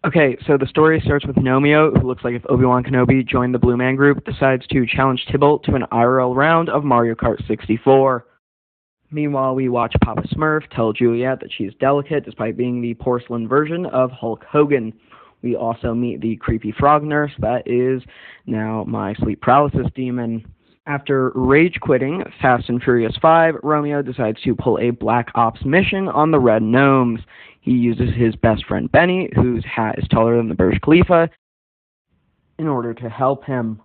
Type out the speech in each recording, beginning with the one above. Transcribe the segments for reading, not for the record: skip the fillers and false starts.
Okay, so the story starts with Gnomeo, who looks like if Obi-Wan Kenobi joined the Blue Man Group, decides to challenge Tybalt to an IRL round of Mario Kart 64. Meanwhile, we watch Papa Smurf tell Juliet that she's delicate despite being the porcelain version of Hulk Hogan. We also meet the creepy frog nurse that is now my sleep paralysis demon. After rage quitting Fast and Furious 5, Romeo decides to pull a Black Ops mission on the Red Gnomes. He uses his best friend Benny, whose hat is taller than the Burj Khalifa, in order to help him.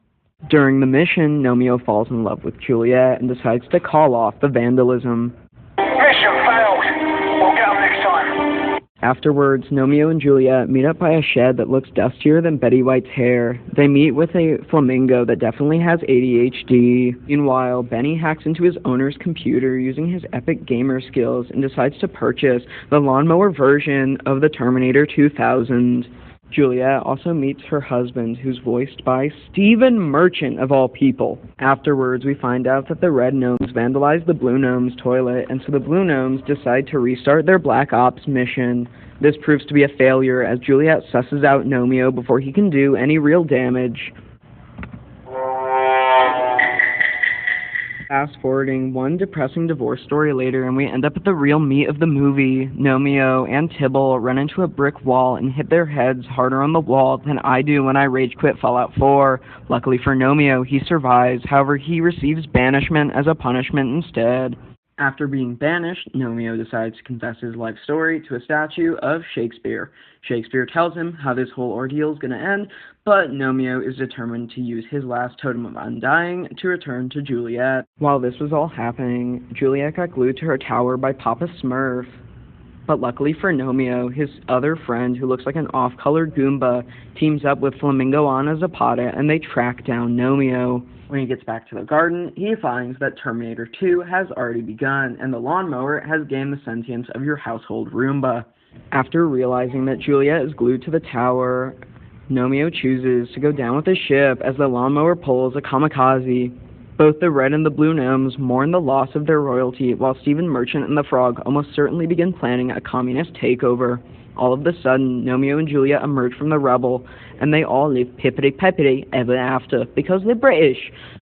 During the mission, Gnomeo falls in love with Juliet and decides to call off the vandalism. Mission failed. We'll get them next time. Afterwards, Gnomeo and Juliet meet up by a shed that looks dustier than Betty White's hair. They meet with a flamingo that definitely has ADHD. Meanwhile, Benny hacks into his owner's computer using his epic gamer skills and decides to purchase the lawnmower version of the Terminator 2000. Juliet also meets her husband, who's voiced by Stephen Merchant, of all people. Afterwards, we find out that the Red Gnomes vandalized the Blue Gnomes' toilet, and so the Blue Gnomes decide to restart their Black Ops mission. This proves to be a failure, as Juliet susses out Gnomeo before he can do any real damage. Fast-forwarding one depressing divorce story later, and we end up at the real meat of the movie. Gnomeo and Tybalt run into a brick wall and hit their heads harder on the wall than I do when I rage quit Fallout 4. Luckily for Gnomeo, he survives. However, he receives banishment as a punishment instead. After being banished, Gnomeo decides to confess his life story to a statue of Shakespeare. Shakespeare tells him how this whole ordeal is going to end, but Gnomeo is determined to use his last totem of undying to return to Juliet. While this was all happening, Juliet got glued to her tower by Papa Smurf. But luckily for Gnomeo, his other friend, who looks like an off-colored Goomba, teams up with Flamingo Anna Zapata, and they track down Gnomeo. When he gets back to the garden, he finds that Terminator 2 has already begun, and the lawnmower has gained the sentience of your household Roomba. After realizing that Juliet is glued to the tower, Gnomeo chooses to go down with the ship as the lawnmower pulls a kamikaze. Both the Red and the Blue Gnomes mourn the loss of their royalty, while Stephen Merchant and the Frog almost certainly begin planning a communist takeover. All of a sudden, Gnomeo and Juliet emerge from the rubble, and they all live pippity-peppity ever after, because they're British.